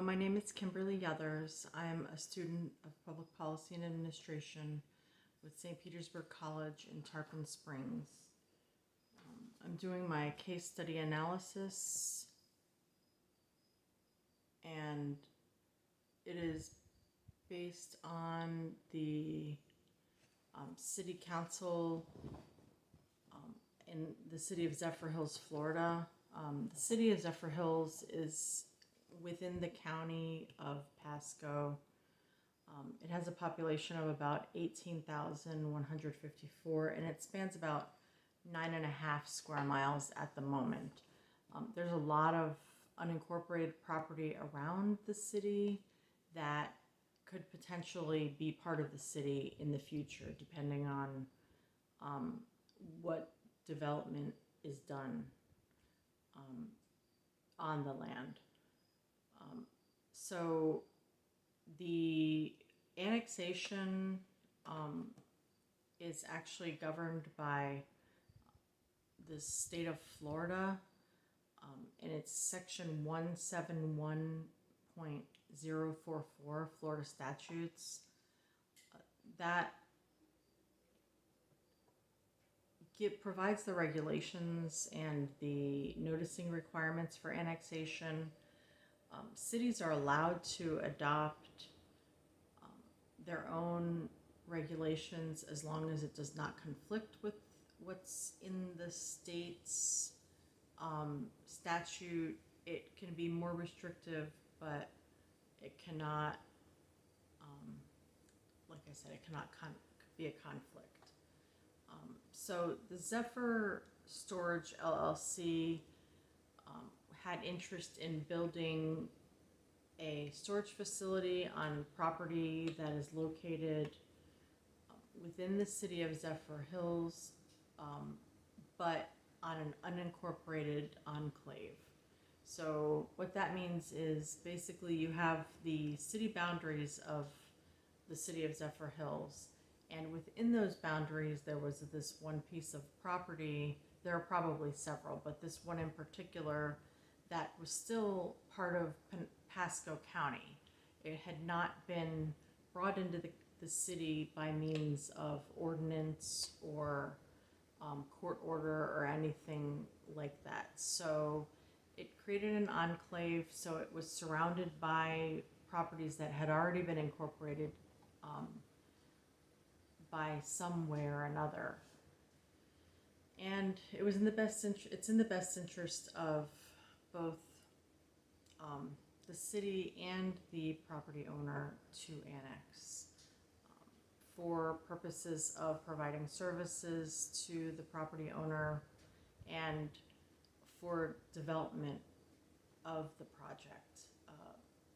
my name is Kimberly Yothers. I am a student of Public Policy and Administration with St. Petersburg College in Tarpon Springs. I'm doing my case study analysis, and it is based on the City Council in the city of Zephyr Hills, Florida. The city of Zephyr Hills is within the county of Pasco. It has a population of about 18,154, and it spans about 9.5 square miles at the moment. There's a lot of unincorporated property around the city that could potentially be part of the city in the future, depending on what development is done on the land. So the annexation is actually governed by the state of Florida, and it's section 171.044 Florida statutes. That provides the regulations and the noticing requirements for annexation. Cities are allowed to adopt their own regulations as long as it does not conflict with what's in the state's statute. It can be more restrictive, but it cannot, like I said, it cannot be a conflict. So the Zephyr Storage LLC had interest in building a storage facility on property that is located within the city of Zephyr Hills, but on an unincorporated enclave. So what that means is basically you have the city boundaries of the city of Zephyr Hills, and within those boundaries there was this one piece of property. There are probably several, but this one in particular that was still part of Pasco County. It had not been brought into the city by means of ordinance or court order or anything like that. So it created an enclave, so it was surrounded by properties that had already been incorporated by some way or another. And it was in the best it's in the best interest of both the city and the property owner to annex for purposes of providing services to the property owner and for development of the project.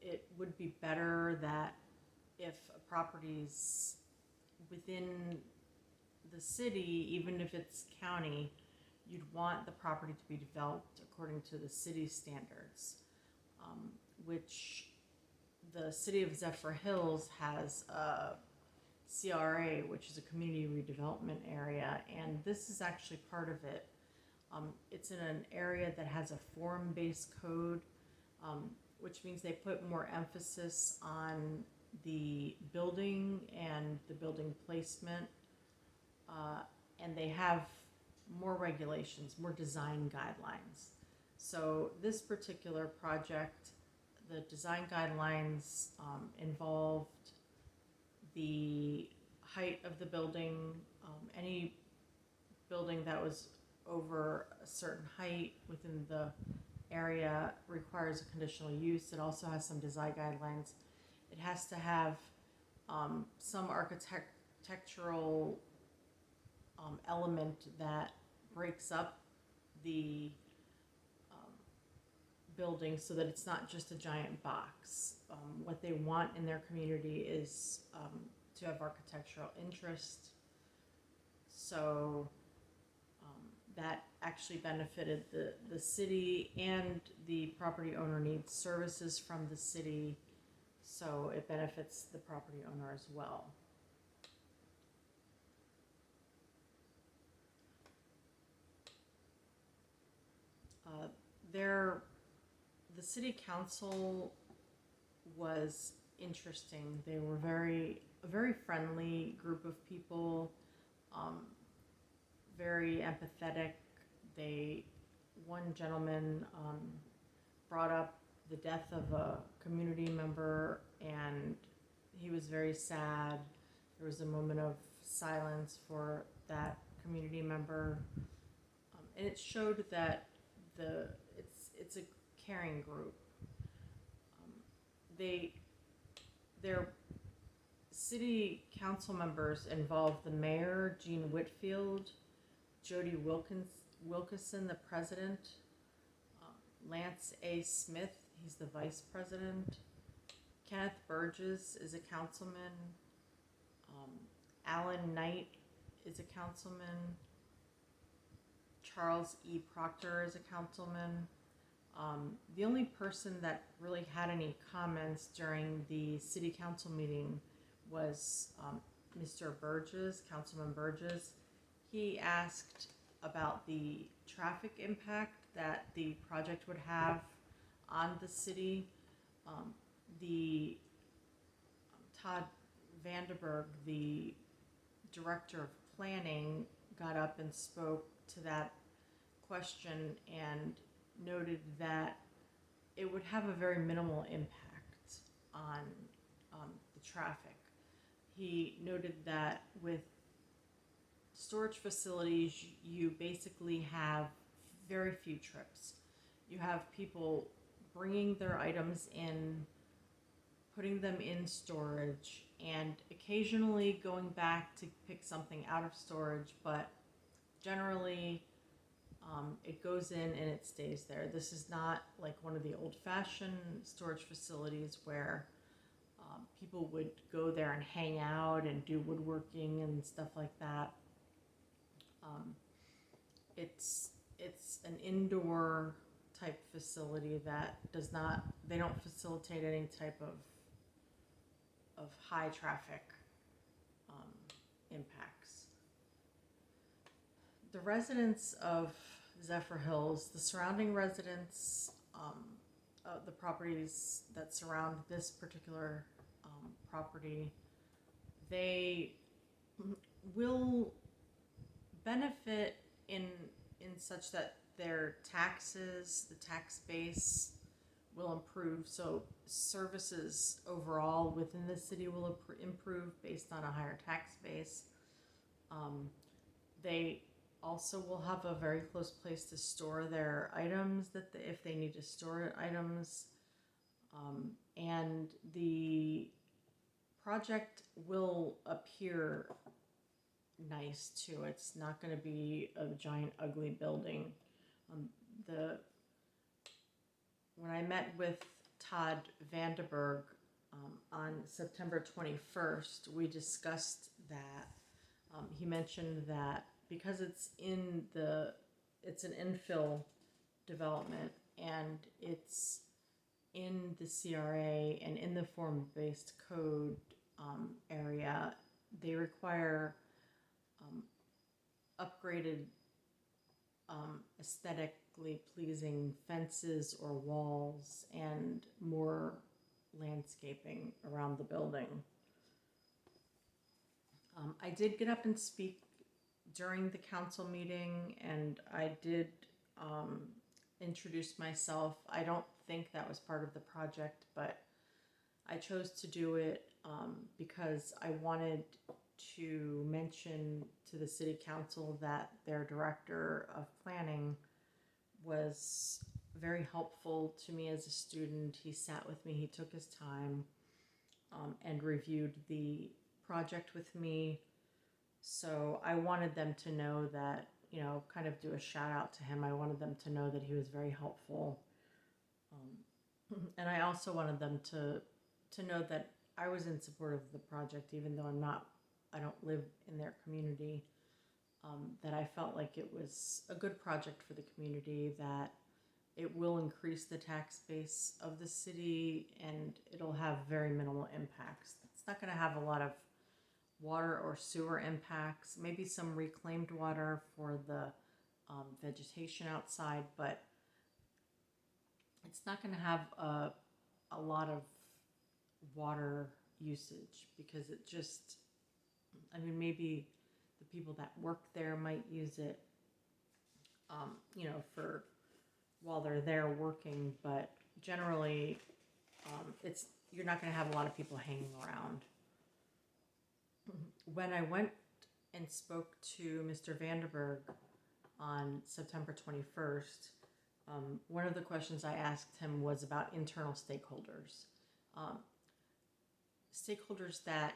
It would be better that if a property's within the city, even if it's county, you'd want the property to be developed according to the city standards, which the city of Zephyr Hills has a CRA, which is a community redevelopment area, and this is actually part of it. It's in an area that has a form-based code, which means they put more emphasis on the building and the building placement, and they have more regulations, more design guidelines. So this particular project, the design guidelines involved the height of the building. Any building that was over a certain height within the area requires a conditional use. It also has some design guidelines. It has to have some architectural element that breaks up the building so that it's not just a giant box. What they want in their community is to have architectural interest. So that actually benefited the city, and the property owner needs services from the city, so it benefits the property owner as well. The city council was interesting. They were a very friendly group of people, um, very empathetic. One gentleman brought up the death of a community member, and he was very sad. There was a moment of silence for that community member, and it showed that it's a caring group. They their city council members involved the mayor, Gene Whitfield, Jody Wilkinson, the president, Lance A. Smith, he's the vice president, Kenneth Burgess is a councilman, Alan Knight is a councilman, Charles E. Proctor is a councilman. The only person that really had any comments during the city council meeting was Mr. Burgess, Councilman Burgess. He asked about the traffic impact that the project would have on the city. The Todd Vanderberg, the director of planning, got up and spoke to that question and noted that it would have a very minimal impact on the traffic. He noted that with storage facilities, you basically have very few trips. You have people bringing their items in, putting them in storage, and occasionally going back to pick something out of storage, but generally it goes in and it stays there. This is not like one of the old-fashioned storage facilities where people would go there and hang out and do woodworking and stuff like that. It's an indoor type facility that they don't facilitate any type of high traffic impacts. The residents of Zephyr Hills, the surrounding residents, the properties that surround this particular property, they will benefit in such that their taxes, the tax base will improve. So services overall within the city will improve based on a higher tax base. They also will have a very close place to store their items if they need to store items. And the project will appear nice too. It's not going to be a giant ugly building. When I met with Todd Vanderberg on September 21st, we discussed that. He mentioned that because it's an infill development and it's in the CRA and in the form-based code area, they require upgraded aesthetically pleasing fences or walls and more landscaping around the building. I did get up and speak during the council meeting, and I did introduce myself. I don't think that was part of the project, but I chose to do it because I wanted to mention to the city council that their director of planning was very helpful to me as a student. He sat with me, he took his time and reviewed the project with me. So I wanted them to know that, kind of do a shout out to him. I wanted them to know that he was very helpful. And I also wanted them to know that I was in support of the project, even though I don't live in their community, that I felt like it was a good project for the community, that it will increase the tax base of the city, and it'll have very minimal impacts. It's not going to have a lot of water or sewer impacts, maybe some reclaimed water for the vegetation outside, but it's not going to have a lot of water usage, because it just, I mean, maybe the people that work there might use it, for while they're there working, but generally, you're not going to have a lot of people hanging around. When I went and spoke to Mr. Vanderberg on September 21st, one of the questions I asked him was about internal stakeholders. Stakeholders that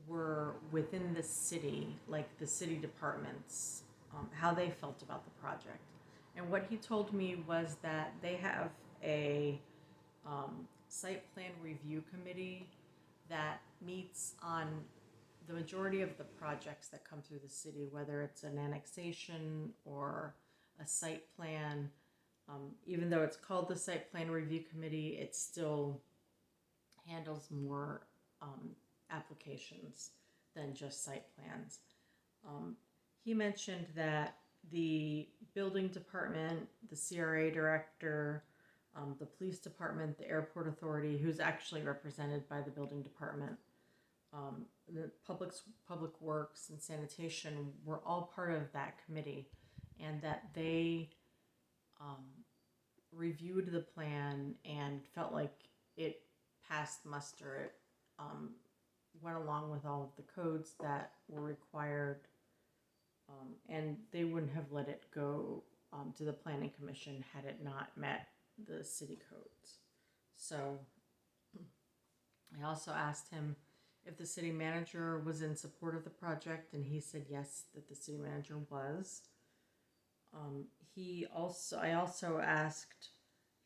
were within the city, like the city departments, how they felt about the project. And what he told me was that they have a site plan review committee that meets on the majority of the projects that come through the city, whether it's an annexation or a site plan. Even though it's called the Site Plan Review Committee, it still handles more applications than just site plans. He mentioned that the building department, the CRA director, the police department, the airport authority, who's actually represented by the building department, the public works and sanitation were all part of that committee, and that they reviewed the plan and felt like it passed muster. It went along with all of the codes that were required, and they wouldn't have let it go to the planning commission had it not met the city codes. So I also asked him if the city manager was in support of the project, and he said yes, that the city manager was. I also asked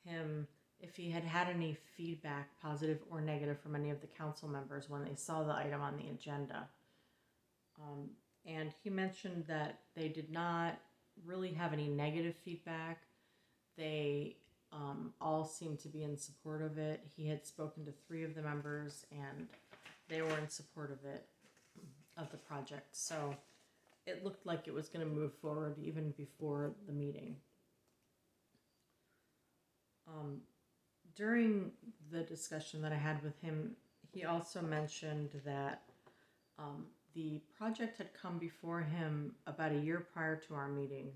him if he had had any feedback, positive or negative, from any of the council members when they saw the item on the agenda. And he mentioned that they did not really have any negative feedback. They all seemed to be in support of it. He had spoken to 3 of the members, and they were in support of it, of the project. So it looked like it was going to move forward even before the meeting. During the discussion that I had with him, he also mentioned that the project had come before him about a year prior to our meeting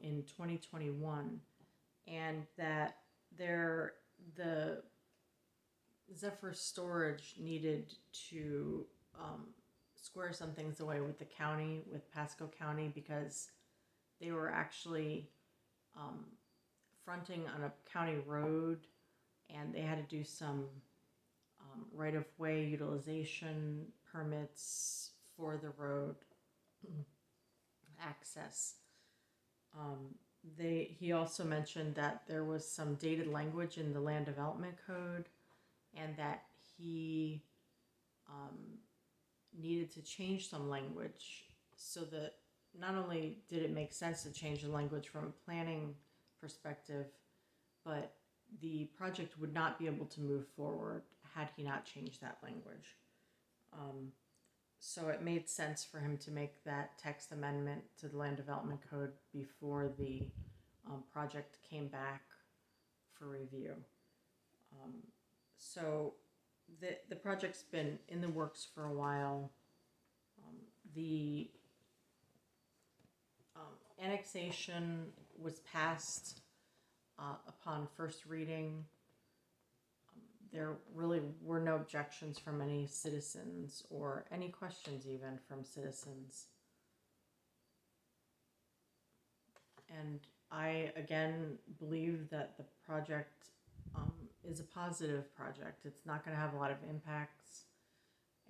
in 2021, and that the Zephyr Storage needed to square some things away with the county, with Pasco County, because they were actually fronting on a county road, and they had to do some right-of-way utilization permits for the road access. He also mentioned that there was some dated language in the land development code, and that he needed to change some language so that not only did it make sense to change the language from a planning perspective, but the project would not be able to move forward had he not changed that language. So it made sense for him to make that text amendment to the land development code before the project came back for review. So the project's been in the works for a while. The annexation was passed upon first reading. There really were no objections from any citizens, or any questions even from citizens. And I, again, believe that the project is a positive project. It's not going to have a lot of impacts,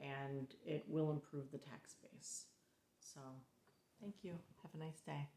and it will improve the tax base. So, thank you. Have a nice day.